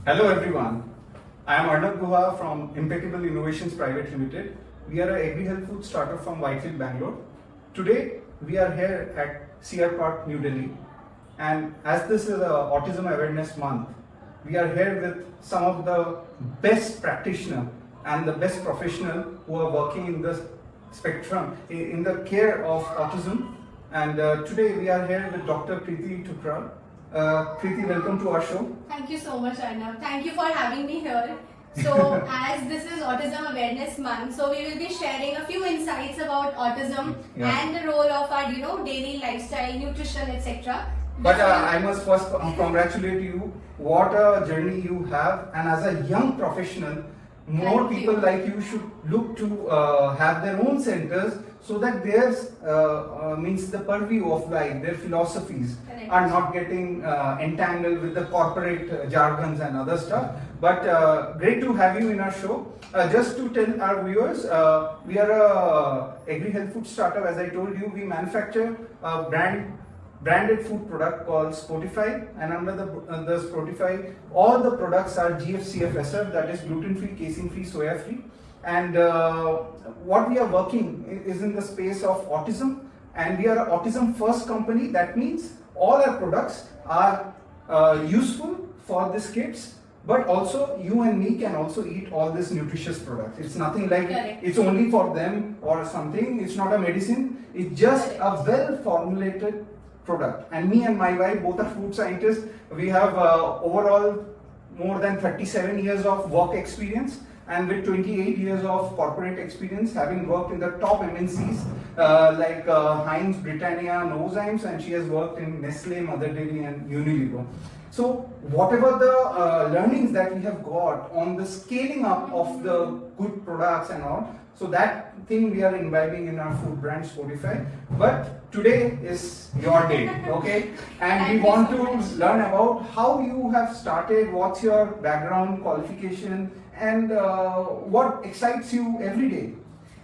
Hello everyone. I am Arnab Guha from Impeccable Innovations Private Limited. We are a agri-health food startup from Whitefield, Bangalore. Today we are here at CR Park, New Delhi, and as this is Autism Awareness Month, we are here with some of the best practitioners and the best professionals who are working in the spectrum in the care of autism. And today we are here with Dr. Preeti Thukral. Preeti, welcome to our show. Thank you so much, Arnab. Thank you for having me here. So, as this is Autism Awareness Month, so we will be sharing a few insights about autism and the role of our, daily lifestyle, nutrition, etc. But I must first congratulate you. What a journey you have, and as a young professional, more Thank people you. like you should look to have their own centers so that theirs means the purview of life, their philosophies Correct. are not getting entangled with the corporate jargons and other stuff. But great to have you in our show. Just to tell our viewers, we are a agri-health food startup. As I told you, we manufacture a branded food product called Spotify, and under the Spotify, all the products are GFCFSF, that is gluten-free, casein-free, soya-free. And what we are working is in the space of autism, and we are an autism-first company. That means all our products are useful for these kids, but also you and me can also eat all these nutritious products. It's nothing like Correct. it's only for them or something. It's not a medicine. It's just a well-formulated product. And me and my wife, both are food scientists. We have overall more than 37 years of work experience, and with 28 years of corporate experience, having worked in the top MNCs like Heinz, Britannia, Novozymes, and she has worked in Nestle, Mother Dairy, and Unilever. So whatever the learnings that we have got on the scaling up of the good products and all, so that thing we are imbibing in our food brand Spotify. But today is your day, okay? And Thank we you want so to much. learn about how you have started, what's your background, qualification, and what excites you every day.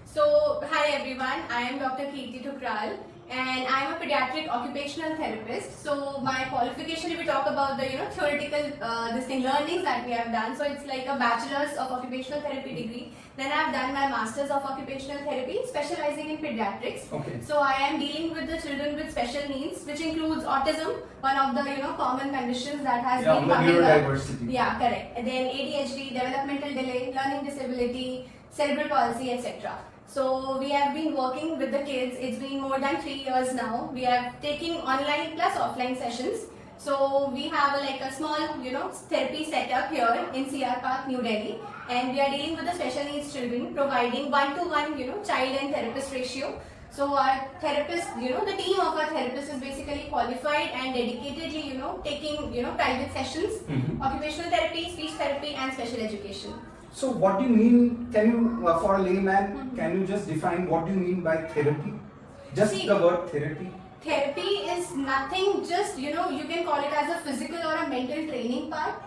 So, hi everyone, I am Dr. Preeti Thukral, and I am a pediatric occupational therapist. So, my qualification, if we talk about the theoretical learnings that we have done, so it's like a bachelor's of occupational therapy degree. Then I have done my master's of occupational therapy, specializing in pediatrics. Okay. So I am dealing with the children with special needs, which includes autism, one of the common conditions that has Yeah, been on the coming up. neurodiversity. Yeah, correct. And then ADHD, developmental delay, learning disability, cerebral palsy, etc. So we have been working with the kids. It's been more than 3 years now. We are taking online plus offline sessions. So we have like a small, therapy setup here in CR Park, New Delhi, and we are dealing with the special needs children, providing one-to-one, child and therapist ratio. So our therapist, the team of our therapists is basically qualified and dedicatedly, taking, private sessions, occupational therapy, speech therapy, and special education. So what do you mean, can you, for a layman, can you just define what do you mean by therapy? Just See, the word therapy? Therapy is nothing, just you can call it as a physical or a mental training part.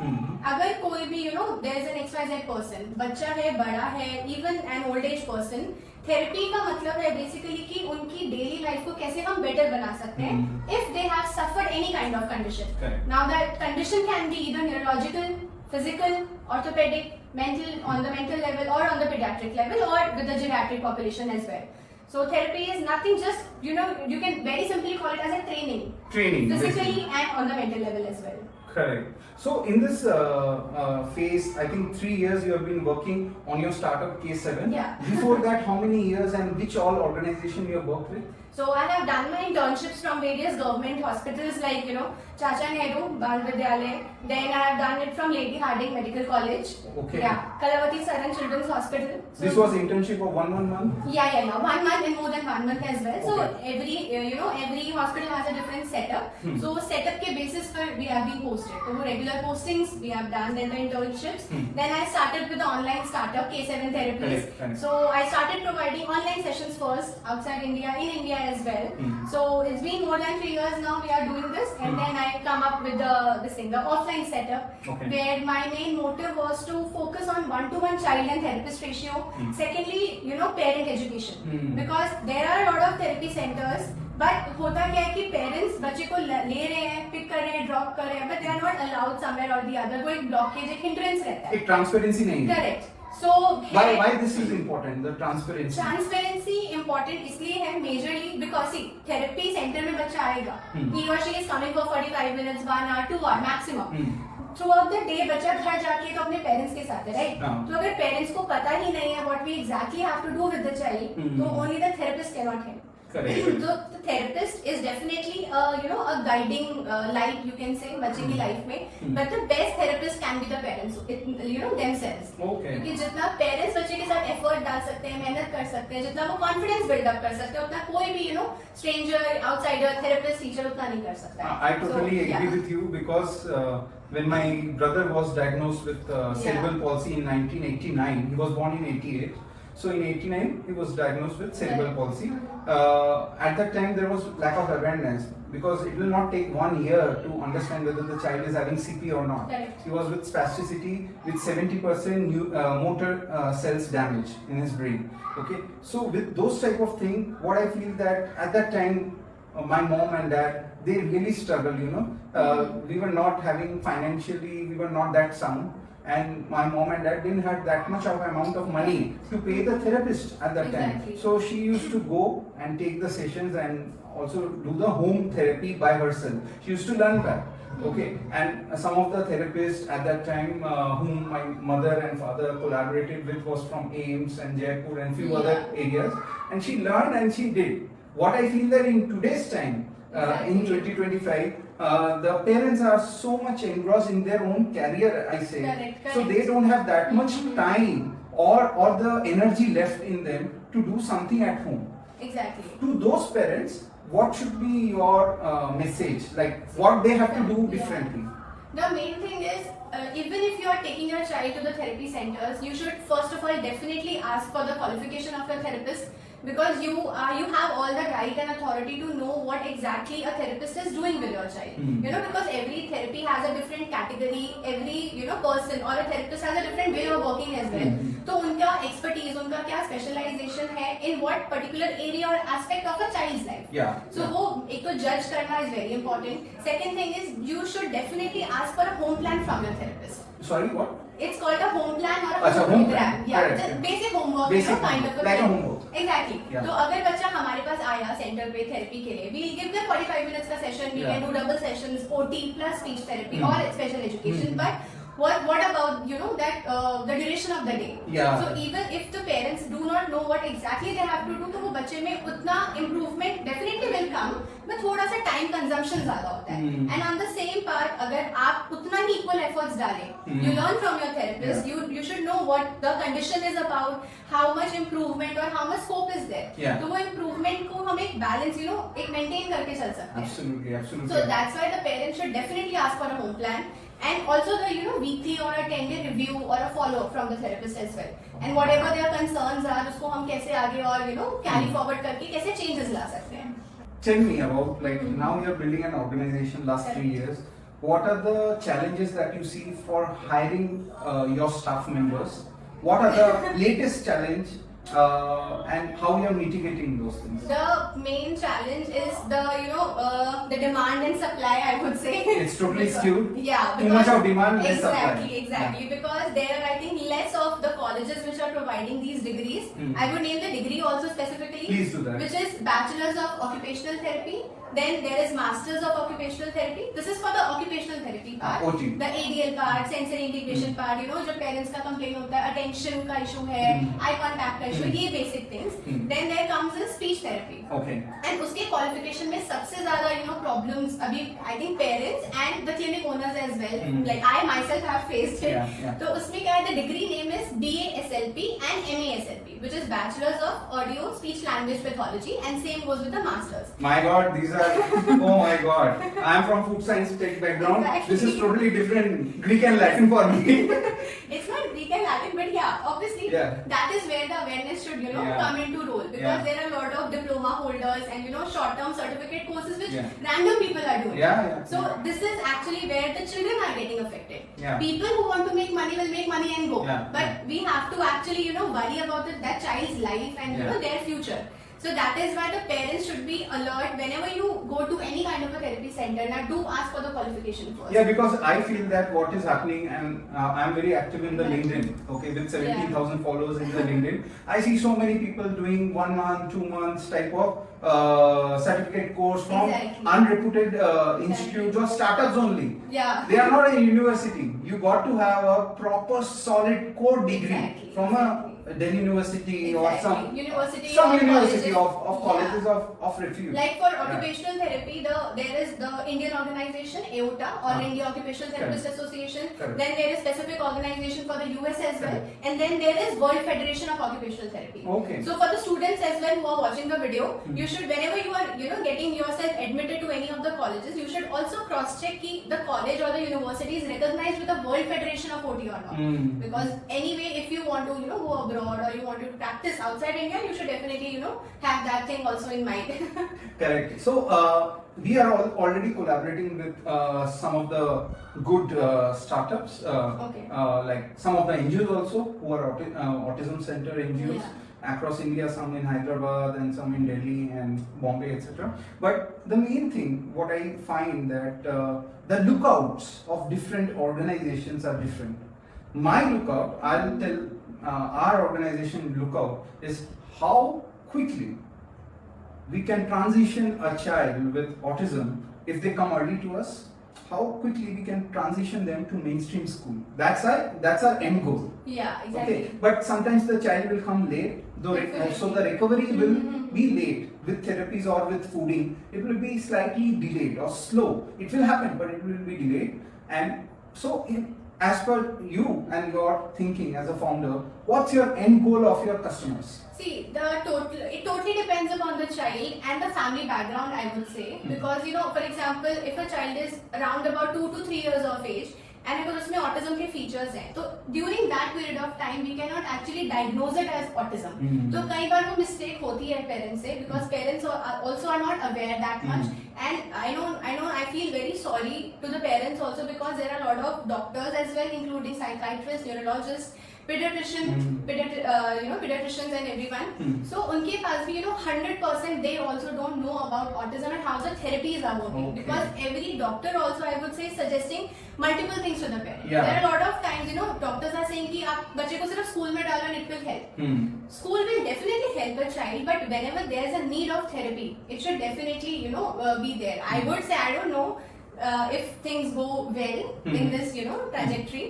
अगर कोई भी there is an XYZ person, बच्चा है, बड़ा है, even an old age person, therapy का मतलब है basically कि उनकी daily life को कैसे हम better बना सकते हैं if they have suffered any kind of condition. Correct. Now that condition can be either neurological, physical, orthopedic, mental, on the mental level or on the pediatric level or with the geriatric population as well. So therapy is nothing, just you can very simply call it as a training, Training. physically basically. and on the mental level as well. Correct. So in this phase, I think 3 years you have been working on your startup K7. Yeah. Before that, how many years and which all organization you have worked with? So I have done my internships from various government hospitals like Chacha Nehru Bal Vidyalaya. Then I have done it from Lady Harding Medical College. Okay. Yeah. Kalavati Saran Children's Hospital. So This was internship of 1 month? Yeah. 1 month and more than 1 month as well. So Okay. every hospital has a different setup. So setup ke basis पर we have been posted. So regular postings we have done, then the internships. Then I started with the online startup K7 Therapies. Correct. So I started providing online sessions first outside India, in India as well. So it's been more than 3 years now we are doing this, and then I come up with the offline setup, Okay. where my main motive was to focus on one-to-one child and therapist ratio. Secondly, parent education, because there are a lot of therapy centers but होता क्या है कि parents बच्चे को ले रहे हैं, pick कर रहे हैं, ड्रॉप कर रहे हैं, but they are not allowed somewhere or the other. वो एक ब्लॉकेज, एक हिंड्रेंस रहता है. एक ट्रांसपेरेंसी नहीं है. Correct. So why this is important, the transparency? Transparency important इसलिए है मेजरली बिकॉज थेरेपी सेंटर में बच्चा आएगा, he or she is coming for 45 minutes, 1 hour, 2 hour maximum. Through out the day बच्चा घर जाके तो अपने पेरेंट्स के साथ है, राइट? तो अगर पेरेंट्स को पता ही नहीं है what we exactly have to do with the child, तो only the therapist can not help. Correct. So the therapist is definitely a guiding light, you can say, बच्चे की लाइफ में. But the best therapist can be the parents, themselves. Okay. क्योंकि जितना parents बच्चे के साथ effort डाल सकते हैं, मेहनत कर सकते हैं, जितना वो कॉन्फिडेंस बिल्डअप कर सकते हैं, उतना कोई भी स्ट्रेंजर, आउटसाइडर, थेरेपिस्ट, टीचर उतना नहीं कर सकता है. I totally agree with you because when my brother was diagnosed with cerebral palsy in 1989, he was born in 88. So in 89 he was diagnosed with cerebral palsy. At that time there was lack of awareness because it will not take 1 year to understand whether the child is having CP or not. Correct. He was with spasticity with 70% motor cells damage in his brain. Okay, so with those type of thing, what I feel that at that time my mom and dad, they really struggled. We were not having financially, we were not that sound. And my mom and dad didn't have that much of amount of money to pay the therapist at that Exactly. time. So she used to go and take the sessions and also do the home therapy by herself. She used to learn that. Okay, and some of the therapists at that time whom my mother and father collaborated with was from AIIMS and Jaipur and few other areas. And she learned and she did. What I feel that in today's time, in 2025, the parents are so much engrossed in their own career, I say. Correct, So they don't have that much time or the energy left in them to do something at home. Exactly. To those parents, what should be your message? Like what they have to do differently? The main thing is, even if you are taking your child to the therapy centers, you should first of all definitely ask for the qualification of your therapist, because you have all the right and authority to know what exactly a therapist is doing with your child. Because every therapy has a different category, every person or a therapist has a different way of working as well. तो उनका expertise, उनका क्या specialization है in what particular area or aspect of a child's life. Yeah. So वो एक तो judge करना is very important. Second thing is you should definitely ask for a home plan from your therapist. Sorry, what? It's called a home plan or a अच्छा, home home program. plan. Yeah, Correct, just correct. basic homework, Basic kind of a like a thing. homework. Exactly. Yeah. तो अगर बच्चा हमारे पास आया centre पे therapy के लिए, we'll give them 45 minutes का session, we Yeah. can do double sessions, OT plus speech therapy or special education. Hmm. But what about that the duration of the day? Yeah. So even if the parents do not know what exactly they have to do, तो वो बच्चे में उतना improvement definitely will come, but थोड़ा सा time consumption ज़्यादा होता है. And on the same part, अगर आप उतना ही equal efforts डालें, you learn from your therapist, you should know what the condition is about, how much improvement or how much scope is there. Yeah. तो वो improvement को हम एक balance एक maintain करके चल सकते हैं. Absolutely, absolutely. So that's why the parents should definitely ask for a home plan, and also the weekly or a 10-day review or a follow up from the therapist as well. And whatever their concerns are, उसको हम कैसे आगे और carry forward करके कैसे changes ला सकते हैं. Tell me about, like, now you're building an organization last 3 years. What are the challenges that you see for hiring your staff members? What are the latest challenge and how you're mitigating those things? The main challenge is the demand and supply, I would say. It's totally skewed. Yeah. Too much of demand, less supply. Exactly. Because there are, I think, less of the colleges which are providing these degrees. I would name the degree also specifically. Please do that. Which is Bachelor's of Occupational Therapy. Then there is Masters of Occupational Therapy. This is for the occupational therapy part. OT. The ADL part, sensory integration part, जो parents का complaint होता है, attention का issue है, eye contact का issue, ये basic things. Then there comes the speech therapy. Okay. And उसके qualification में सबसे ज़्यादा problems अभी I think parents and the clinic owners as well. Like I myself have faced it. Yeah. तो उसमें क्या है, the degree name is BA-SLP and MA-SLP, which is Bachelor's of Audio Speech Language Pathology, and same goes with the Masters. My God, these are, oh my God. I am from food science tech background. Exactly. This is totally different Greek and Latin for me. It's not Greek and Latin, but yeah, obviously that is where the awareness should come into role, because there are a lot of diploma holders and short-term certificate courses which random people are doing. So this is actually where the children are getting affected. People who want to make money will make money and go, but we have to actually worry about that child's life and their future. So that is why the parents should be alert whenever you go to any kind of a therapy center. Now do ask for the qualification first. Yeah, because I feel that what is happening, and I'm very active in the LinkedIn, okay, with 17,000 followers in the LinkedIn. I see so many people doing 1 month, 2 months type of certificate course from Exactly. unreputed institutes or startups only. Yeah. They are not a university. You got to have a proper solid core degree Exactly, from exactly. a Delhi University or some university some or university colleges. of colleges of refuge. Like for occupational therapy, there is the Indian organization AOTA or India Occupational Therapist Association. Correct. Then there is specific organization for the US as well, Correct. and then there is World Federation of Occupational Therapy. Okay. So for the students as well who are watching the video, you should, whenever you are getting yourself admitted to any of the colleges, you should also cross check ki the college or the university is recognized with the World Federation of OT or not. Because anyway, if you want to go abroad or you want to practice outside India, you should definitely have that thing also in mind. Correct. So we are already collaborating with some of the good startups, Okay. like some of the NGOs also who are autism center NGOs Yeah. across India, some in Hyderabad and some in Delhi and Bombay, etc. But the main thing, what I find that the lookouts of different organizations are different. My lookout, I'll tell our organization lookout is how quickly we can transition a child with autism if they come early to us. How quickly we can transition them to mainstream school. That's our end goal. Yeah, exactly. Okay, but sometimes the child will come late, so the recovery will be late with therapies or with fooding. It will be slightly delayed or slow. It will happen, but it will be delayed. And so, as per you and your thinking as a founder, what's your end goal of your customers? See, it totally depends upon the child and the family background, I would say. Because, for example, if a child is around about 2 to 3 years of age, and if उसमें autism के features हैं, तो during that period of time we cannot actually diagnose it as autism. तो कई बार वो mistake होती है parents से, because parents also are not aware that much. And I feel very sorry to the parents also, because there are a lot of doctors as well, including psychiatrists, neurologists, pediatricians and everyone. So उनके पास भी 100% they also don't know about autism and how the therapies are working. Okay. Because every doctor also, I would say, suggesting multiple things to the parent. Yeah. There are a lot of times doctors are saying कि आप बच्चे को सिर्फ school में डालो and it will help. School will definitely help a child, but whenever there is a need of therapy, it should definitely be there. I would say, I don't know if things go well in this trajectory.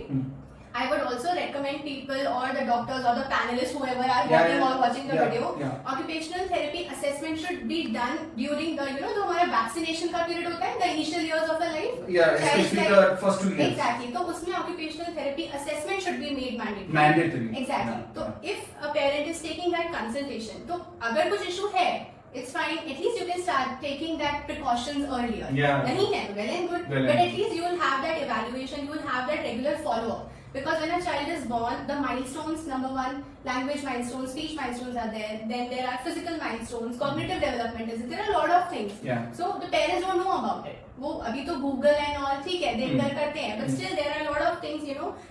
I would also recommend people or the doctors or the panelists, whoever are watching the video, occupational therapy assessment should be done during the जो हमारा vaccination का period होता है, the initial years of the life. Yeah, especially the first 2 years. Exactly. तो उसमें occupational therapy assessment should be made mandatory. Mandatory. Exactly. Yeah, तो if a parent is taking that consultation, तो अगर कुछ issue है, it's fine. At least you can start taking that precautions earlier. Yeah. नहीं है, well and good. Well But and at least you will have that evaluation. You will have that regular follow-up. Because when a child is born, the milestones, number one, language milestones, speech milestones are there. Then there are physical milestones, cognitive development is there. There are a lot of things. Yeah. So the parents don't know about it. वो अभी तो Google and all ठीक है देखकर करते हैं, but still there are a lot of things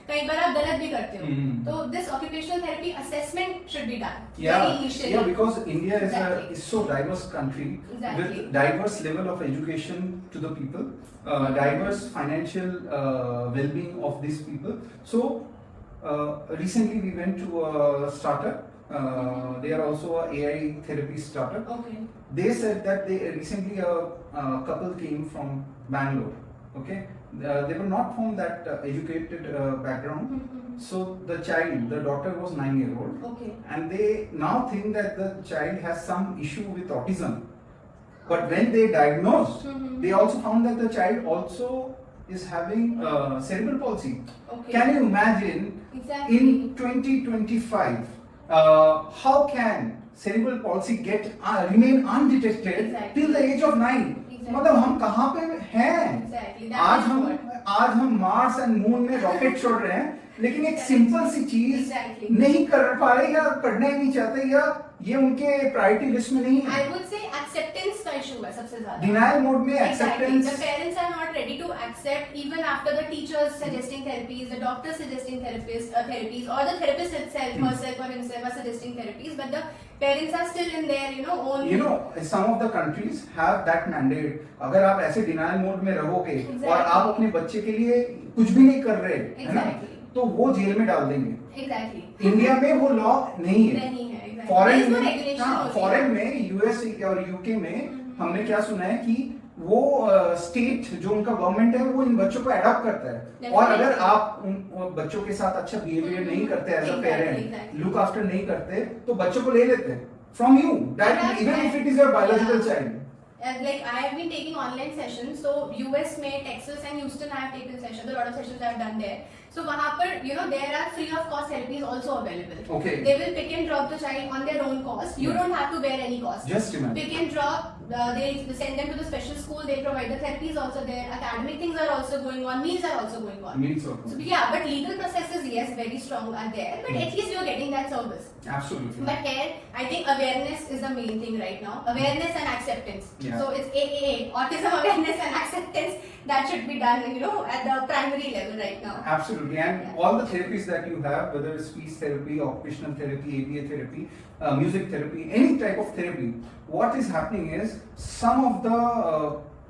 कई बार आप गलत भी करते हो. तो this occupational therapy assessment should be done very initially. Yeah, because India is Exactly. is so diverse country Exactly. with diverse level of education to the people, diverse financial well-being of these people. So recently we went to a startup. They are also a AI therapy startup. Okay. They said that they recently a couple came from Bangalore. Okay, they were not from that educated background. So the daughter was 9-year-old, Okay. and they now think that the child has some issue with autism. But when they diagnosed, they also found that the child also is having cerebral palsy. Okay. Can you imagine Exactly. in 2025 how can cerebral palsy remain undetected Exactly. till the age of 9? Exactly. मतलब हम कहाँ पे हैं? Exactly. आज That is what. हम Mars and moon में rocket छोड़ रहे हैं, लेकिन एक सिंपल सी चीज Exactly. नहीं कर पा रहे या करना ही नहीं चाहते, या ये उनके प्रायोरिटी लिस्ट में नहीं है. I would say acceptance का issue है सबसे ज़्यादा. Denial mode में Exactly. acceptance. The parents are not ready to accept even after the teachers suggesting therapies, the doctor suggesting therapies, or the therapist itself, herself or himself are suggesting therapies, but the parents are still in their, own. You know, some of the countries have that mandate. अगर आप ऐसे denial mode में रहोगे और आप अपने बच्चे के लिए कुछ भी नहीं कर रहे, है ना? तो वो जेल में डाल देंगे. Exactly. इंडिया में वो लॉ नहीं है. नहीं है. Exactly. Foreign There is no में, regulation हाँ, only. फॉरेन में यूएस और यूके में हमने क्या सुना है कि वो स्टेट जो उनका गवर्नमेंट है वो इन बच्चों को अडॉप्ट करता है. और अगर आप उन बच्चों के साथ अच्छा बिहेवियर नहीं करते as a parent, look after नहीं करते, तो बच्चों को ले लेते हैं from you, that even if it is your biological child. Like I have been taking online sessions, so US में Texas and Houston I have taken sessions. A lot of sessions I have done there. So वहाँ पर there are free of cost therapies also available. Okay. They will pick and drop the child on their own cost. You don't have to bear any cost. Just imagine. Pick and drop. They send them to the special school. They provide the therapies also there. Academic things are also going on. Meals are also going on. Means So of yeah, but legal processes yes very strong are there. But at least you are getting that service. absolutely. But here, I think awareness is the main thing right now. Awareness and acceptance. Yeah. So it's AAA, autism awareness and acceptance. That should be done, at the primary level right now. Absolutely, and Yeah. all the therapies that you have, whether it's speech therapy, occupational therapy, ABA therapy, music therapy, any type of therapy, what is happening is some of the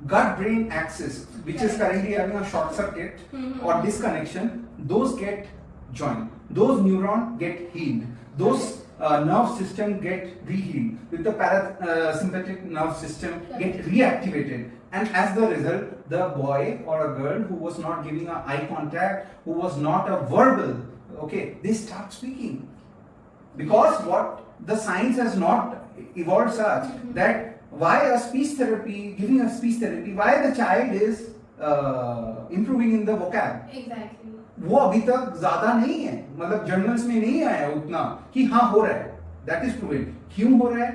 gut-brain axis, which is currently having a short circuit or disconnection, those get joined. Those neurons get healed. Those nerve system get rehealed. With the parasympathetic nerve system get reactivated. And as the result, the boy or a girl who was not giving a eye contact, who was not a verbal, okay, they start speaking. Because what the science has not evolved such that why a speech therapy, giving a speech therapy, why the child is improving in the vocab. Exactly. वो अभी तक ज्यादा नहीं है, मतलब journals में नहीं आया उतना कि हाँ हो रहा है. That is proven. क्यों हो रहा है,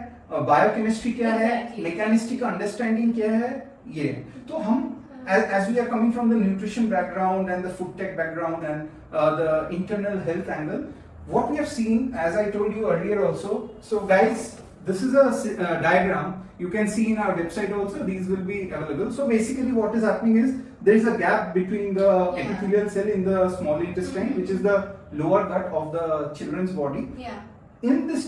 बायोकेमिस्ट्री क्या है, Exactly. मैकेनिस्टिक अंडरस्टैंडिंग क्या है, ये. तो हम as we are coming from the nutrition background and the food tech background and the internal health angle, what we have seen, as I told you earlier also, so guys, this is a diagram you can see in our website also. These will be available. So basically what is happening is there is a gap between the epithelial cell in the small intestine, which is the lower gut of the children's body. Yeah. In this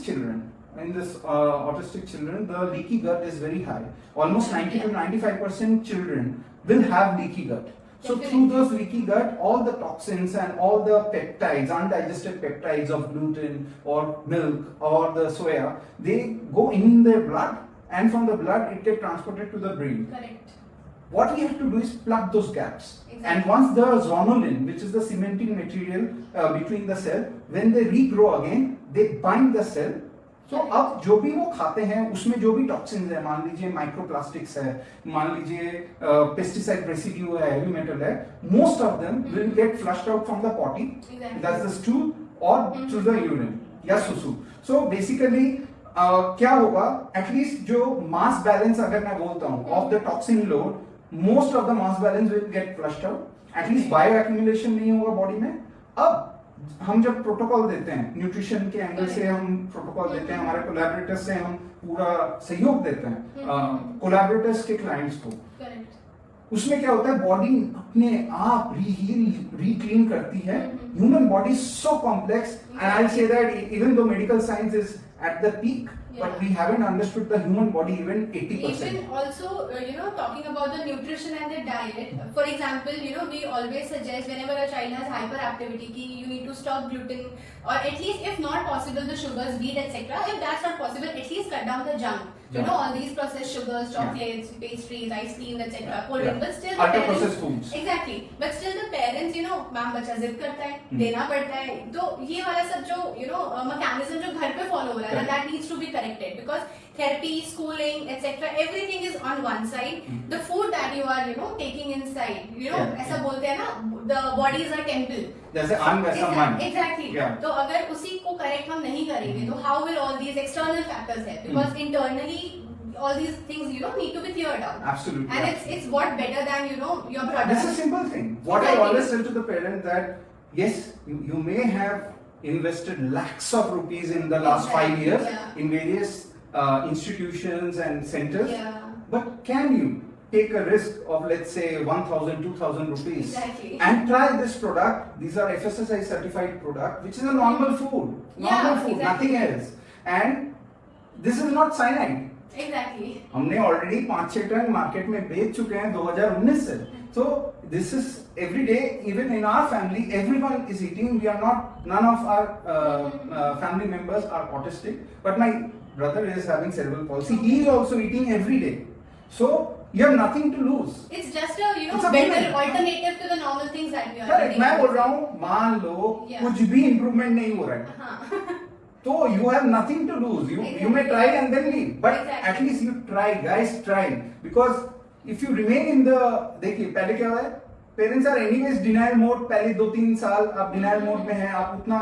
autistic children, the leaky gut is very high. Almost 90 to 95% children will have leaky gut. So through those leaky gut, all the toxins and all the peptides, undigested peptides of gluten or milk or the soya, they go in their blood, and from the blood it gets transported to the brain. Correct. What we have to do is plug those gaps. Exactly. And once the zonulin, which is the cementing material between the cell, when they regrow again, they bind the cell. So अब जो भी वो खाते हैं उसमें जो भी toxins है, मान लीजिए माइक्रोप्लास्टिक्स है, मान लीजिए पेस्टिसाइड रेसिड्यू है, हेवी मेटल है, most of them will get flushed out from the potty. Exactly. That's the stool or through the urine या सुसु. So basically क्या होगा, एटलीस्ट जो मास बैलेंस अगर मैं बोलता हूँ of the toxin load, most of the mass balance will get flushed out. At least bio accumulation नहीं होगा बॉडी में. अब हम जब प्रोटोकॉल देते हैं न्यूट्रिशन के एंगल से, हम प्रोटोकॉल देते हैं, हमारे कोलैबोरेटर्स से हम पूरा सहयोग देते हैं कोलैबोरेटर्स के क्लाइंट्स को. Correct. उसमें क्या होता है, बॉडी अपने आप रीहील रीक्लीन करती है. Human body is so complex, and I say that even though medical science is at the peak, but we haven't understood the human body even 80%. Even also, talking about the nutrition and the diet. For example, we always suggest whenever a child has hyperactivity, you need to stop gluten, or at least, if not possible, the sugars, wheat, etc. If that's not possible, at least cut down the junk. All these processed sugars, chocolates, pastries, ice cream, etc. Cold drink, but still the Ultra parents, processed foods. Exactly. But still the parents, ma'am बच्चा जिद करता है, देना पड़ता है. तो ये वाला सब जो mechanism जो घर पे follow हो रहा है, that needs to be corrected, because therapy, schooling, etc. everything is on one side. The food that you are taking inside, ऐसा बोलते हैं ना, the body is a temple. जैसे अन्न वैसा मन. Exactly. Yeah. तो अगर उसी को करेक्ट हम नहीं करेंगे तो how will all these external factors help? Because internally all these things need to be cleared out. Absolutely. And it's what better than your product. This is a simple thing. What I Exactly. always tell to the parent that yes, you may have invested lakhs of rupees in the last Exactly, 5 years yeah. in various institutions and centers. Yeah. but can you take a risk of, let's say, 1,000, 2,000 rupees Exactly. and try this product? These are FSSAI certified product, which is a normal food, Yeah, food, exactly. nothing else. And this is not cyanide. Exactly. हमने already 5-6 ton market में बेच चुके हैं 2019 से. So this is every day, even in our family, everyone is eating. We are not, none of our family members are autistic, but my brother is having cerebral palsy. He is also eating every day. So you have nothing to lose. It's just a It's a better feeling. alternative to the normal things that we are Correct. eating. मैं बोल रहा हूँ, मान लो Yeah. कुछ भी improvement नहीं हो रहा है, हाँ. तो you have nothing to lose. You may try and then leave, but Exactly. at least you try, guys, try, because if you remain in the, देखिए पहले क्या हुआ है, parents are anyways denial mode. पहले 2-3 साल आप डिनायल मोड में हैं, आप उतना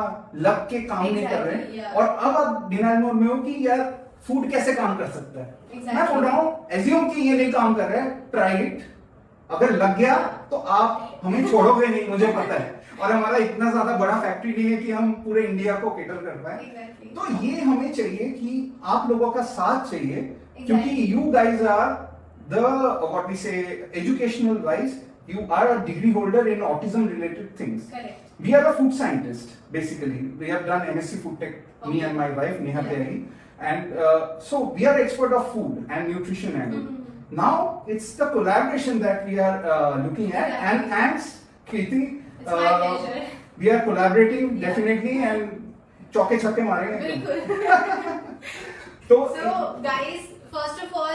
लग के काम नहीं कर रहे Exactly, yeah. और अब आप डिनायल मोड में हो कि यार फूड कैसे काम कर सकता है. Exactly. मैं बोल रहा हूँ, एज्यूम कि ये नहीं काम कर रहा है, ट्राई इट. अगर लग गया तो आप हमें छोड़ोगे नहीं, मुझे पता है. और हमारा इतना ज्यादा बड़ा फैक्ट्री नहीं है कि हम पूरे इंडिया को केटर कर पाए. Exactly. तो ये हमें चाहिए कि आप लोगों का साथ चाहिए, Exactly. क्योंकि you guys are the what we say educational wise, you are a degree holder in autism related things. Correct. We are a food scientist basically. We have done MSc Food Tech, me Okay. and my wife Neha Yeah. Tehri, and so we are expert of food and nutrition angle. Now it's the collaboration that we are looking at, Exactly. and thanks Kriti. It's my pleasure. We are collaborating Yeah. definitely, and चौके छक्के मारेंगे. बिल्कुल. तो So guys, first of all,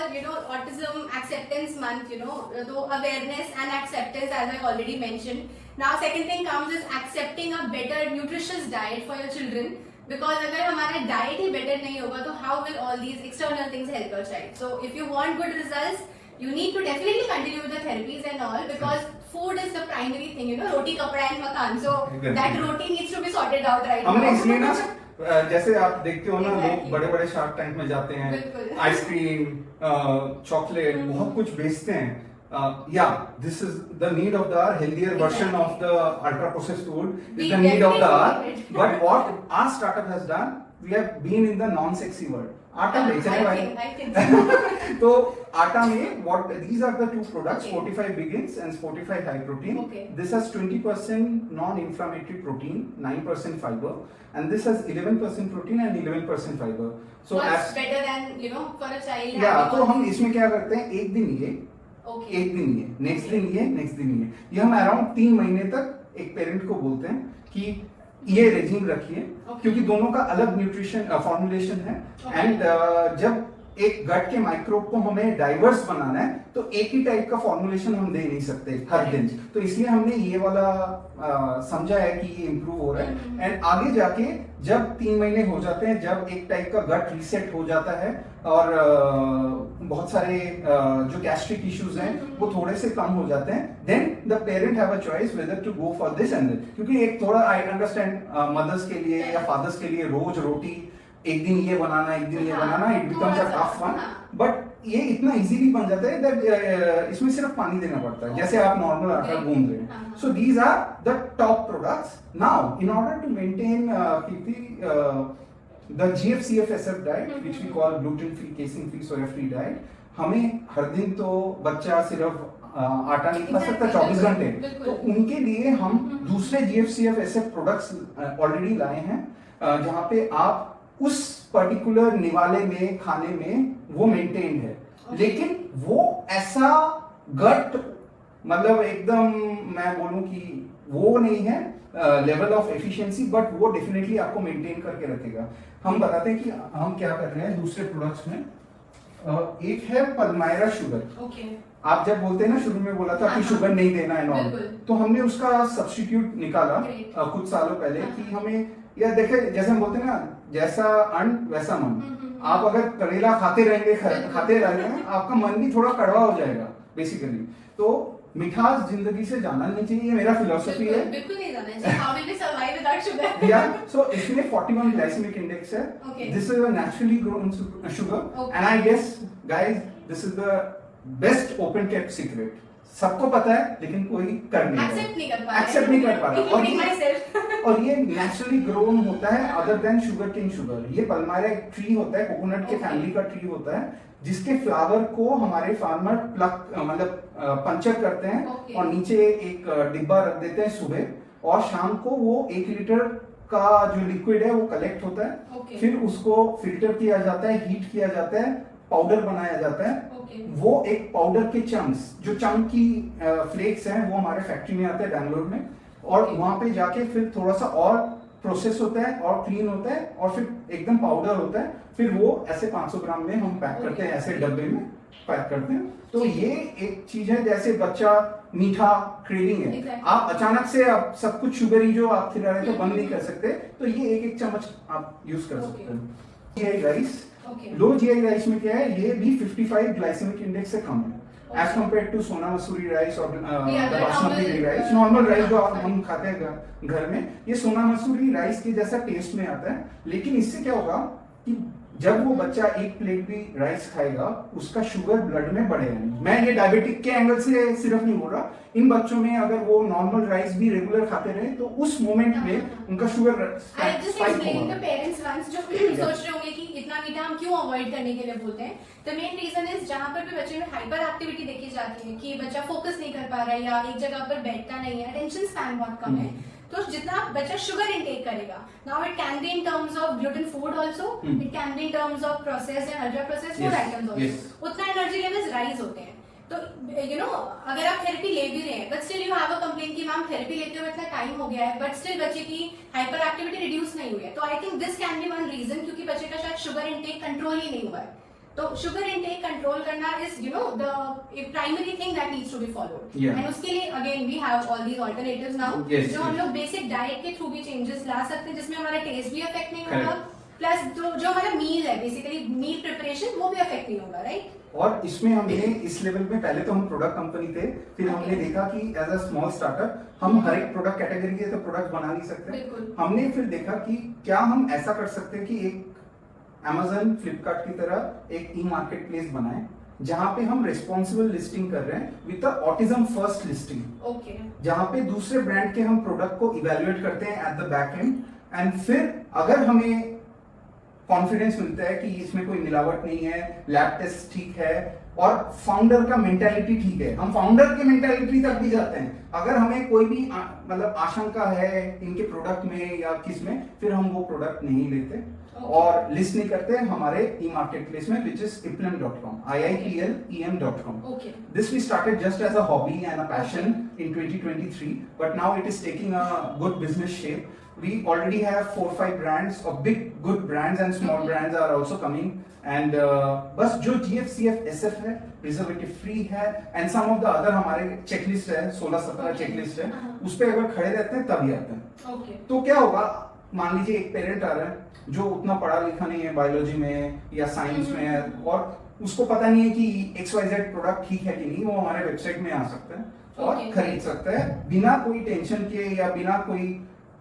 Autism Acceptance Month, the awareness and acceptance, as I already mentioned. Now second thing comes is accepting a better nutritious diet for your children, because अगर हमारा diet ही better नहीं होगा तो how will all these external things help your child? So if you want good results, you need to definitely continue with the therapies and all, because food is the primary thing, roti kapda and makan, so Exactly. that roti needs to be sorted out right हमने now. इसलिए ना जैसे आप देखते हो ना, लोग Exactly. बड़े बड़े शार्क टैंक में जाते हैं, बिल्कुल. आइसक्रीम, चॉकलेट, बहुत कुछ बेचते हैं. Yeah, this is the need of the hour. Healthier version Exactly. of the ultra processed food is We the need of the hour. definitely need it. But what our startup has done, we have been in the non-sexy world. आटा बेचने वाले. I think तो आटा में what these are the two products, Okay. Fortify Begins and Fortify High Protein. Okay. This has 20% non-inflammatory protein, 9% fiber, and this has 11% protein and 11% fiber. So much as better than for a child. या having तो all हम these- इसमें क्या करते हैं, एक दिन ये, Okay. एक दिन ये, नेक्स्ट दिन ये, नेक्स्ट दिन ये हम अराउंड 3 महीने तक एक पेरेंट को बोलते हैं कि ये रेजिम रखिए, Okay. क्योंकि दोनों का अलग न्यूट्रिशन फॉर्मुलेशन है. Okay. एंड जब एक गट के माइक्रोब को हमें डाइवर्स बनाना है तो एक ही टाइप का फॉर्मुलेशन हम दे नहीं सकते हर दिन. तो इसलिए हमने ये वाला समझा है कि ये इम्प्रूव हो रहा है. एंड आगे जाके जब 3 महीने हो जाते हैं, जब एक टाइप का गट रीसेट हो जाता है और बहुत सारे जो गैस्ट्रिक इश्यूज हैं वो थोड़े से कम हो जाते हैं, then the parent have a choice whether to go for this and that. क्योंकि एक थोड़ा आई अंडरस्टैंड मदर्स के लिए या फादर्स के लिए रोज रोटी, एक दिन ये बनाना, एक दिन ये हाँ, बनाना, इट बिकम्स अ थोड़ा सा, टफ वन. हाँ. बट ये इतना इजीली बन जाता है दैट इसमें सिर्फ पानी देना पड़ता है, जैसे आप नॉर्मल आटा Okay. गूंद रहे हैं. हाँ. So these are the top products. Now, in order to maintain the GFCF-SF diet, which we call gluten-free, casein-free, soya-free diet, हमें हर दिन तो बच्चा सिर्फ आटा नहीं खा सकता 24 घंटे. बिल्कुल. तो उनके लिए हम दूसरे GFCF-SF प्रोडक्ट्स ऑलरेडी लाए हैं, जहाँ पे आप उस पर्टिकुलर निवाले में खाने में वो मेंटेन है. Okay. लेकिन वो ऐसा गट, मतलब एकदम मैं बोलूं कि वो नहीं है लेवल ऑफ एफिशिएंसी, बट वो डेफिनेटली आपको मेंटेन करके रखेगा. हम बताते हैं कि हम क्या कर रहे हैं दूसरे प्रोडक्ट्स में. एक है पल्मायरा शुगर. Okay. आप जब बोलते हैं ना, शुरू में बोला था कि हाँ. शुगर नहीं देना है नॉर्मल, बिल्कुल. तो हमने उसका सब्स्टिट्यूट निकाला Great. कुछ सालों पहले हाँ. कि हमें, या देखे जैसे हम बोलते हैं ना, जैसा अन्न वैसा मन. आप अगर करेला खाते रहेंगे खाते रहेंगे, आपका मन भी थोड़ा कड़वा हो जाएगा बेसिकली. तो मिठास जिंदगी से जाना नहीं चाहिए, ये मेरा फिलोसफी है. बिल्कुल नहीं जाना चाहिए. How will we survive without sugar? Yeah, so इसमें 41 glycemic index है. Okay. This is a naturally grown sugar, Okay. and I guess guys, this is the best open kept secret. सबको पता है लेकिन कोई कर नहीं रहा एक्सेप्ट नहीं कर पा रहा एक्सेप्ट नहीं कर पा रहा including myself. और ये नेचुरली ग्रोन होता है other than sugar cane sugar. ये पल्मारा एक ट्री होता है, कोकोनट के Okay. फैमिली का ट्री होता है, जिसके फ्लावर को हमारे फार्मर प्लक मतलब पंचर करते हैं Okay. और नीचे एक डिब्बा रख देते हैं सुबह, और शाम को वो 1 लीटर का जो लिक्विड है वो कलेक्ट होता है। Okay. फिर उसको फिल्टर किया जाता है, हीट किया जाता है, पाउडर बनाया जाता है। Okay. वो एक पाउडर के चंक्स, जो चंक की फ्लेक्स हैं, वो हमारे फैक्ट्री में आते हैं बैंगलोर में, और Okay. वहां पे जाके फिर थोड़ा सा और प्रोसेस होता है और क्लीन होता है और फिर एकदम पाउडर होता है। फिर वो ऐसे 500 ग्राम में हम पैक करते हैं, ऐसे डब्बे में पैक करते हैं। तो ये एक चीज है, जैसे बच्चा मीठा क्रेविंग है, Exactly. आप अचानक से आप सब कुछ शुगरी जो आप खिला रहे थे बंद नहीं कर सकते, तो ये एक एक चम्मच आप यूज कर Okay. सकते हैं। GI rice, Okay. लो GI राइस में क्या है, ये भी 55 ग्लाइसेमिक इंडेक्स से कम है एज कम्पेयर टू सोना मसूरी राइस और the basmati normal, rice. Normal rice जो right. हम खाते हैं घर में, ये सोना मसूरी राइस के जैसा टेस्ट में आता है। लेकिन इससे क्या होगा कि जब वो बच्चा एक प्लेट भी राइस खाएगा, उसका शुगर ब्लड में बढ़ेगा नहीं। मैं ये डायबिटिक के एंगल से सिर्फ नहीं बोल रहा, इन बच्चों में अगर वो नॉर्मल राइस भी रेगुलर खाते रहे तो उस मोमेंट में उनका sugar I just spike explained होगा। the parents once जो सोच रहे होंगे कि इतना मीठा हम क्यों अवॉइड करने के लिए बोलते हैं। The main reason is जहाँ पर भी बच्चे में हाइपर एक्टिविटी देखी जाती है कि बच्चा फोकस नहीं कर पा रहा है या एक जगह पर बैठता नहीं है, अटेंशन स्पैन बहुत कम है, तो जितना बच्चा शुगर इंटेक करेगा, now it can be in terms of gluten food also, it can be in terms of processed and ultra processed food Yes, items yes. Also, उतना एनर्जी लेवल्स राइज होते हैं। तो यू नो अगर आप therapy ले भी रहे हैं but still you have a complaint कि मैम थेरेपी लेते हुए इतना टाइम हो गया है बट स्टिल बच्चे की हाइपर एक्टिविटी रिड्यूस नहीं हुई है, तो I think this can be one reason, क्योंकि बच्चे का शायद शुगर इंटेक कंट्रोल ही नहीं हुआ है। तो शुगर इंटेक कंट्रोल करना is you know the primary thing that needs to be followed, Yeah. And उसके लिए again we have all these alternatives now, Yes, जो हम yes. लोग बेसिक डाइट के थ्रू भी चेंजेस ला सकते हैं, जिसमें हमारा टेस्ट भी अफेक्ट नहीं होगा, Correct. प्लस जो हमारा मील है बेसिकली मील प्रिपरेशन वो भी अफेक्ट नहीं होगा, राइट? और इसमें हमने इस लेवल में, पहले तो हम प्रोडक्ट कंपनी थे, फिर हमने Okay. देखा कि एज अ स्मॉल स्टार्टअप हम हर एक प्रोडक्ट कैटेगरी के तो प्रोडक्ट बना नहीं सकते। बिल्कुल। हमने फिर देखा कि क्या हम ऐसा कर सकते हैं कि एक Amazon, फ्लिपकार्ट की तरह एक ई मार्केट प्लेस बनाए, जहां पे हम रिस्पॉन्सिबल लिस्टिंग कर रहे हैं with autism first listing, okay जहां पे दूसरे ब्रांड के हम प्रोडक्ट को इवेल्युएट करते हैं at the back and, and फिर अगर हमें कॉन्फिडेंस मिलता है कि इसमें कोई मिलावट नहीं है, लैब टेस्ट ठीक है और फाउंडर का मेंटालिटी ठीक है, हम फाउंडर की मेंटालिटी तक भी जाते हैं। अगर हमें कोई भी मतलब आशंका है इनके प्रोडक्ट में या किस में, फिर हम वो प्रोडक्ट नहीं लेते और लिस्ट नहीं करते हमारे ई मार्केट प्लेस में, which is iplem.com, IIPLEM.com. Okay This we started just as a hobby and a passion in 2023, but now it is taking a good business shape. We already have 4-5 brands, or big good brands and small brands are also coming. And बस जो GFCF SF है, preservative free है, and some of the other हमारे checklist है, 16-17 checklist है, उस पे अगर खड़े रहते हैं तभी आते हैं। ओके तो क्या होगा, मान लीजिए एक पेरेंट आ रहा है जो उतना पढ़ा लिखा नहीं है बायोलॉजी में या साइंस में है, और उसको पता नहीं है कि XYZ प्रोडक्ट ठीक है कि नहीं, वो हमारे वेबसाइट में आ सकता है और Okay. खरीद सकता है बिना कोई टेंशन के या बिना कोई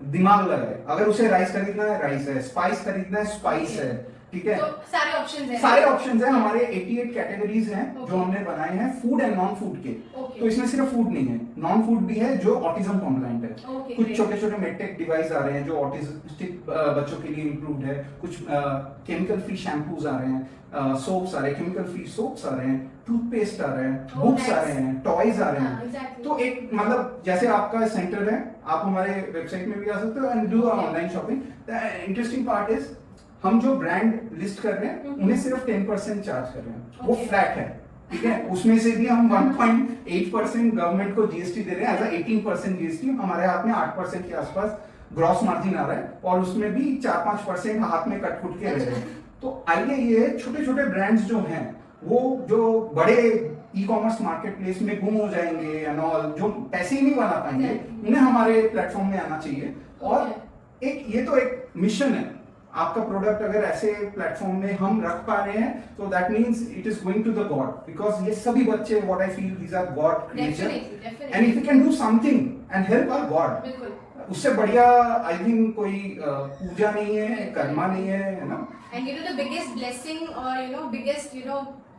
दिमाग लगाए। अगर उसे राइस खरीदना है राइस है, स्पाइस खरीदना है स्पाइस है, ठीक है। तो सारे ऑप्शंस हैं, सारे ऑप्शंस हैं हमारे, 88 कैटेगरीज हैं जो Okay. हमने बनाए हैं, फूड एंड नॉन फूड के। Okay. तो इसमें सिर्फ फूड नहीं है, नॉन फूड भी है जो ऑटिज्म कॉम्प्लाइंट है। Okay, कुछ great. छोटे छोटे मेडटेक डिवाइस आ रहे हैं जो ऑटिस्टिक बच्चों के लिए इंप्रूव्ड है, कुछ केमिकल फ्री शैम्पूज आ रहे हैं, सोप्स आ रहे हैं, केमिकल फ्री सोप्स आ रहे हैं, टूथपेस्ट आ रहे हैं, Oh, बुक्स आ nice. रहे हैं, टॉयज आ रहे हाँ, हैं। exactly. तो एक मतलब जैसे आपका सेंटर है, आप हमारे वेबसाइट में भी आ सकते हो and do online shopping. The interesting part is हम जो ब्रांड लिस्ट कर रहे हैं उन्हें सिर्फ 10% चार्ज कर रहे हैं, वो Okay. फ्लैट है, ठीक है। उसमें से भी हम 1.8% गवर्नमेंट को जीएसटी दे रहे हैं, एज 18% जीएसटी, हमारे हाथ में 8% के आसपास ग्रॉस मार्जिन आ रहा है और उसमें भी 4-5% हाथ में कट फुट के रह रहे हैं। तो आइडिया ये है, छोटे छोटे ब्रांड्स जो हैं वो जो बड़े ई कॉमर्स मार्केट प्लेस में गुम हो जाएंगे एंड ऑल, जो पैसे ही नहीं बना पाएंगे, उन्हें हमारे प्लेटफॉर्म में आना चाहिए। और एक ये तो एक मिशन है, आपका प्रोडक्ट अगर ऐसे प्लेटफॉर्म में हम रख पा रहे हैं तो that means it is going to the god, because ये सभी बच्चे, what I feel, these are god creature, Definitely, definitely. And if you can do something and help our god, बिल्कुल। उससे बढ़िया आई थिंक कोई पूजा नहीं है, कर्मा नहीं है ना। And you know the biggest blessing or you know biggest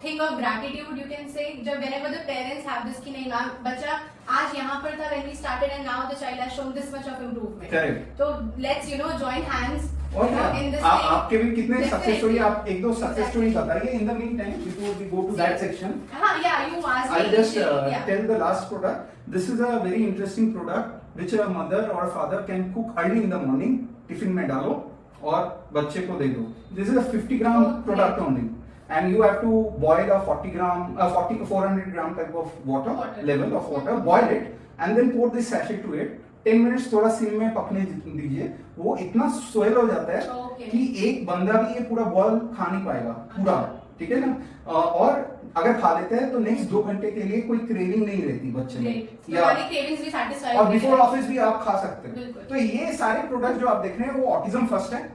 thing of gratitude, you can say, जब whenever the parents have this कि नहीं मैम बच्चा आज यहाँ पर था when we started and now the child has shown this much of improvement. Correct. तो let's join hands और क्या in this thing. आपके भी कितने सक्सेस Definitely. स्टोरी, आप एक दो सक्सेस स्टोरी बताइए in the mean time before we go to that section. हाँ, yeah, you asked me. I'll just Yeah. tell the last product. This is a very interesting product which a mother or father can cook early in the morning. Tiffin में डालो और बच्चे को दे दो. This is a 50 gram Oh, product great. only, and you have to boil a 400 gram type of water level of water. Boil it and then pour this sachet to it. 10 minutes थोड़ा SIM में पकने दीजिए. वो इतना soil हो जाता है Okay. कि एक बंदा भी ये पूरा बॉल खा नहीं पाएगा पूरा. ठीक है ना. और अगर खा लेते हैं तो नेक्स्ट 2 घंटे के लिए कोई क्रेविंग नहीं रहती बच्चे में. Great. So हमारी cravings भी satisfy और होती बिफोर है. ऑफिस भी आप खा सकते हैं. बिल्कुल. तो ये सारे प्रोडक्ट जो आप देख रहे हैं वो ऑटिज्म फर्स्ट है.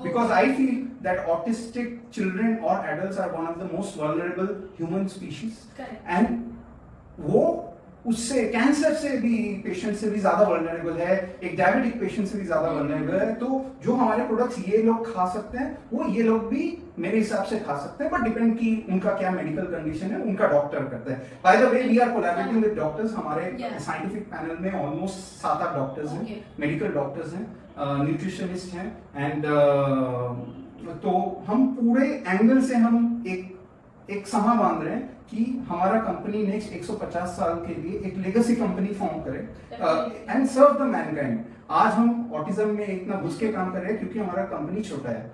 Because I feel that autistic children or adults are one of the most vulnerable human species. Correct. And वो उससे कैंसर से भी पेशेंट से भी ज्यादा वल्नरेबल है, एक डायबिटिक पेशेंट से भी ज्यादा वल्नरेबल है. तो जो हमारे प्रोडक्ट्स ये लोग खा सकते हैं वो ये लोग भी मेरे हिसाब से खा सकते हैं, बट डिपेंड की उनका क्या मेडिकल कंडीशन है, उनका डॉक्टर करता है. By the way we are collaborating with doctors. हमारे Yeah. साइंटिफिक पैनल में ऑलमोस्ट 7-8 डॉक्टर्स हैं, Okay. मेडिकल डॉक्टर्स हैं, न्यूट्रिशनिस्ट हैं, एंड तो हम पूरे एंगल से हम एक समा बांध रहे हैं कि हमारा कंपनी नेक्स्ट 150 साल के लिए एक लेगेसी कंपनी फॉर्म करे एंड सर्व द मैनकाइंड. आज हम ऑटिज्म में इतना घुस के काम कर रहे हैं क्योंकि हमारा कंपनी छोटा है.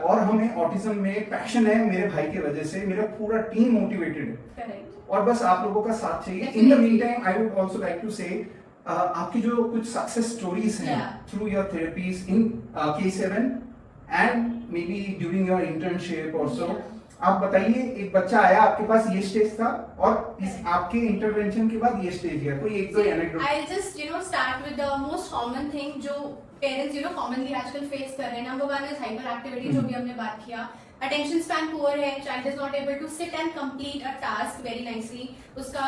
और हमें ऑटिज्म में पैशन है मेरे भाई की वजह से. मेरा पूरा टीम मोटिवेटेड है Correct. और बस आप लोगों का साथ चाहिए. In the mean time I would also like to say आपकी जो कुछ सक्सेस स्टोरीज हैं through your therapies in K7 and maybe during your internship also, आप बताइए. एक बच्चा आया आपके पास, ये स्टेज था, और इस आपके इंटरवेंशन के बाद ये स्टेज गया. कोई एक दो anecdote. I'll just start with the most common thing जो पेरेंट्स commonly आजकल फेस कर रहे हैं. नंबर 1 इज हाइपर एक्टिविटी, जो भी हमने बात किया. अटेंशन स्पैन पुअर है, child is not able to sit and complete a task very nicely. उसका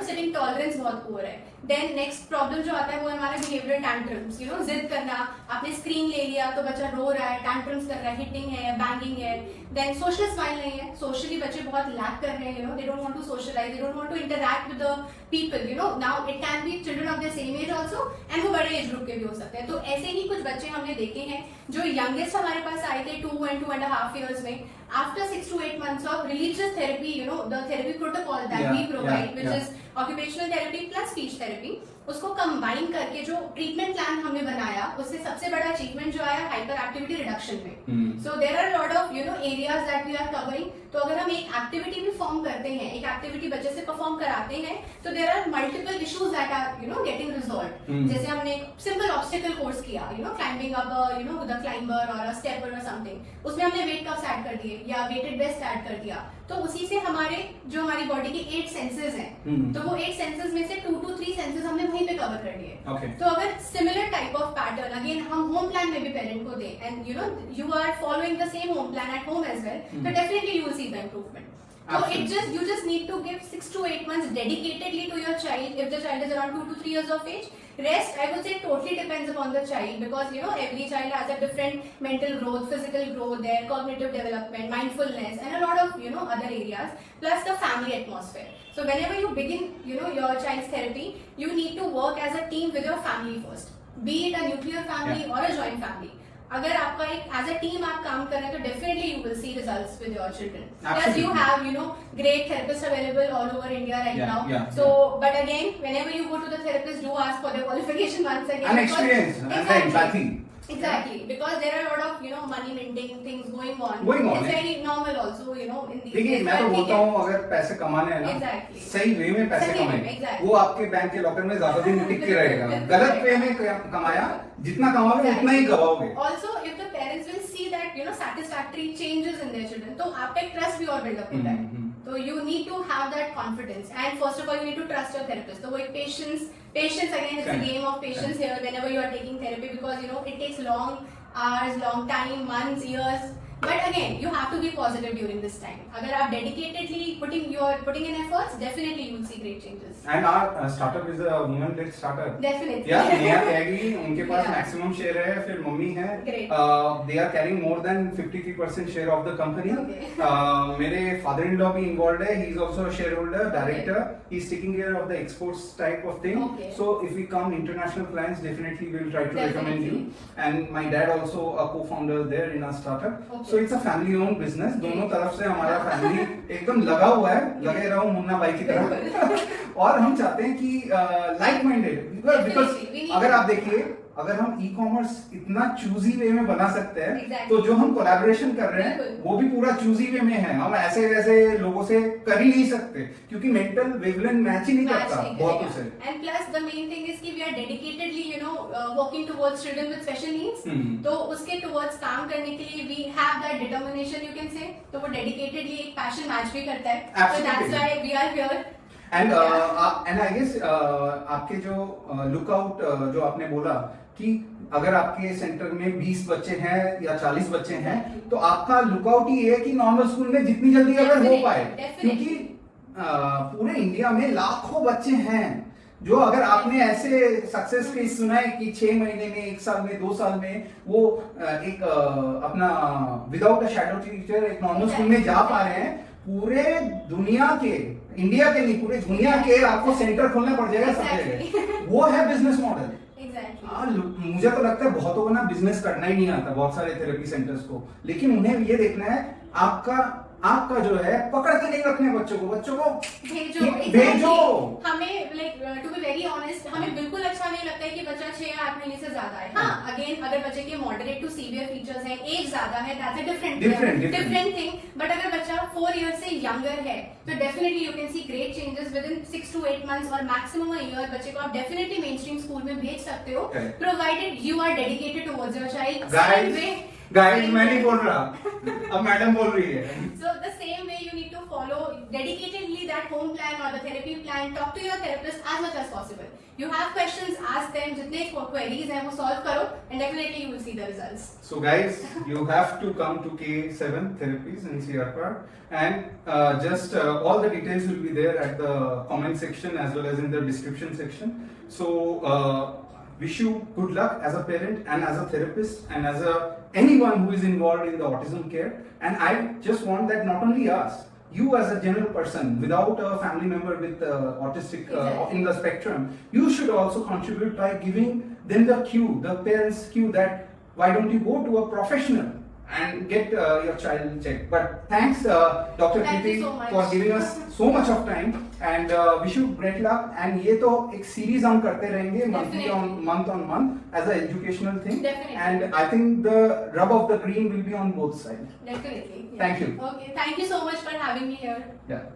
सिटिंग टॉलरेंस बहुत पुअर है. देन नेक्स्ट प्रॉब्लम जो आता है वो हमारा बिहेवियरल टैंट्रम्स. जिद करना, आपने स्क्रीन ले लिया तो बच्चा रो रहा है, टैंट्रम्स कर रहा है, हिटिंग है, बैंगिंग है. देन सोशल स्माइल नहीं है. सोशली बच्चे बहुत लैक कर रहे हैं. They don't want to socialise, they don't want to interact with the people. Now it can be children of the same age also, and वो बड़े एज ग्रुप के भी हो सकते हैं. तो ऐसे ही कुछ बच्चे हमने देखे हैं जो यंगेस्ट हमारे पास आए थे 2 and 2.5 years में. After 6 to 8 months of religious therapy, the therapy protocol that we provide, which is occupational therapy plus speech therapy, उसको कंबाइन करके जो ट्रीटमेंट प्लान हमने बनाया, उससे सबसे बड़ा अचीवमेंट जो आया हाइपर एक्टिविटी रिडक्शन में. So there are lot of areas that we are covering. तो अगर हम एक एक्टिविटी भी फॉर्म करते हैं, एक एक्टिविटी बच्चे से परफॉर्म कराते हैं, तो there are multiple issues that are getting resolve. जैसे हमने एक सिंपल ऑब्स्टिकल कोर्स किया, क्लाइंबिंग अप द क्लाइंबर और अ स्टेपर और समथिंग, उसमें हमने वेट कप्स ऐड कर दिए या वेटेड वेस्ट ऐड कर दिया. तो उसी से हमारी बॉडी के 8 सेंसेस हैं, तो वो 8 सेंसेस में से 2 to 3 सेंसेस हमने वहीं पे कवर कर दिए. Okay. तो अगर similar type of pattern again हम होम प्लान में भी पेरेंट को दें, and you are following the same home plan at home as well, तो definitely you will see the improvement. So you just need to give 6 to 8 months dedicatedly to your child if the child is around 2 to 3 years of age. Rest, I would say, totally depends upon the child, because every child has a different mental growth, physical growth, their cognitive development, mindfulness, and a lot of other areas, plus the family atmosphere. So whenever you begin your child's therapy, you need to work as a team with your family first, be it a nuclear family or a joint family. अगर आपका एक as a team आप काम कर रहे हैं तो definitely you will C results with your children. Plus you have great therapists available all over India right now. So but again, whenever you go to the therapist, do ask for the qualification once again. And experience and the empathy. Exactly, because there are a lot of money minting things going on. It's very normal also, in these देखिए, days. मैं तो बोलता हूँ अगर पैसे कमाने हैं ना, Exactly. सही वे में पैसे सही में, कमाएं. exactly. वो आपके बैंक के लॉकर में ज्यादा दिन टिक के रहेगा. गलत वे में कमाया, जितना कमाओगे उतना ही गवाओगे. Also, if the parents will see that satisfactory changes in their children, तो आप एक trust भी और build up होता है. So you need to have that confidence, and first of all you need to trust your therapist. So वो एक patience again, it's a game of patience here whenever you are taking therapy, because it takes long hours, long time, months, years. But again, you have to be positive during this time. अगर आप dedicatedly putting in efforts, definitely you will see great changes. And our startup is a woman-led startup. Definitely. या नेहा कहेगी उनके पास Yeah. Maximum share है, फिर mummy है, Great. They are carrying more than 53% share of the company. Okay. मेरे father in law भी involve है, he is also shareholder, director, he is taking care of the exports type of thing. Okay. So if we come international clients definitely we will try to Definitely. recommend you. And my dad also a co-founder there in our startup. Okay. So it's a family owned business. दोनों Great. तरफ से हमारा family एकदम लगा हुआ है, लगे रहो मुन्ना भाई की तरह. और हम चाहते हैं कि like minded, because Definitely, we need अगर that. आप देखिए, अगर हम ई कॉमर्स इतना चूजी वे में बना सकते हैं, Exactly. तो जो हम कोलैबोरेशन कर रहे हैं बिल्कुल. वो भी पूरा चूजी वे में है. हम ऐसे वैसे लोगों से कर ही नहीं सकते, क्योंकि मेंटल वेवलेंथ मैच ही नहीं Match करता नहीं बहुतों करेगा. से. And plus the main thing is कि we are dedicatedly, working towards children with special needs. तो उसके towards काम करने के लिए we have that determination, you can say. तो वो dedicatedly एक passion match भी करता है. So Absolutely. that's why we are here. And Yeah. And I guess आपके जो लुकआउट जो आपने बोला कि अगर आपके सेंटर में 20 बच्चे हैं या 40 बच्चे हैं, तो आपका लुकआउट ही है कि नॉर्मल स्कूल में जितनी जल्दी अगर हो Definitely, पाए, definitely. क्योंकि पूरे इंडिया में लाखों बच्चे हैं जो, अगर आपने ऐसे सक्सेस केस सुना है कि 6 महीने में, 1 साल में, 2 साल में वो एक अपना विदाउट अ शैडो टीचर एक नॉर्मल स्कूल में जा पा रहे हैं, पूरे दुनिया के, इंडिया के नहीं पूरे दुनिया के आपको सेंटर खोलना पड़ जाएगा सब Exactly. जगह. वो है बिजनेस मॉडल. Exactly. मुझे तो लगता है बहुतों को ना बिजनेस करना ही नहीं आता, बहुत सारे थेरेपी सेंटर्स को, लेकिन उन्हें ये देखना है आपका जो है पकड़ के नहीं रखने बच्चों को भेजो. भेजो. हमें टू बी वेरी ऑनेस्ट, हमें बिल्कुल अच्छा नहीं लगता है कि बच्चा 6 या 8 महीने से ज्यादा है. हाँ, अगेन अगर बच्चे के मॉडरेट टू सीवियर फीचर्स हैं, एज ज्यादा है, that's a different thing. But अगर बच्चा 4 इयर्स से यंगर है, तो definitely you can see great changes with in 6 to 8 months और मैक्सिमम अ ईयर. बच्चे को आप डेफिनेटली मेन स्ट्रीम स्कूल में भेज सकते हो, Correct. Provided you are dedicated towards your child. Guys मैं नहीं बोल रहा, अब मैडम बोल रही है. So the same way you need to follow dedicatedly that home plan or the therapy plan. Talk to your therapist as much as possible. You have questions, ask them. जितने queries हैं वो solve करो, and definitely you will see the results. So guys, you have to come to K7 Therapies in CR Park, and just all the details will be there at the comment section as well as in the description section. So wish you good luck as a parent and as a therapist and as anyone who is involved in the autism care. And I just want that not only us, you as a general person without a family member with autistic Exactly. in the spectrum, you should also contribute by giving them the cue, the parents cue, that why don't you go to a professional and get your child checked. But thanks Dr. Thank you Kriti so much. for giving us so much of time, and wish you great luck. And ये तो एक series हम करते रहेंगे month on month as a educational thing. Definitely. And I think the rub of the green will be on both sides. Definitely. Yeah. Thank you. Okay. Thank you so much for having me here. Yeah.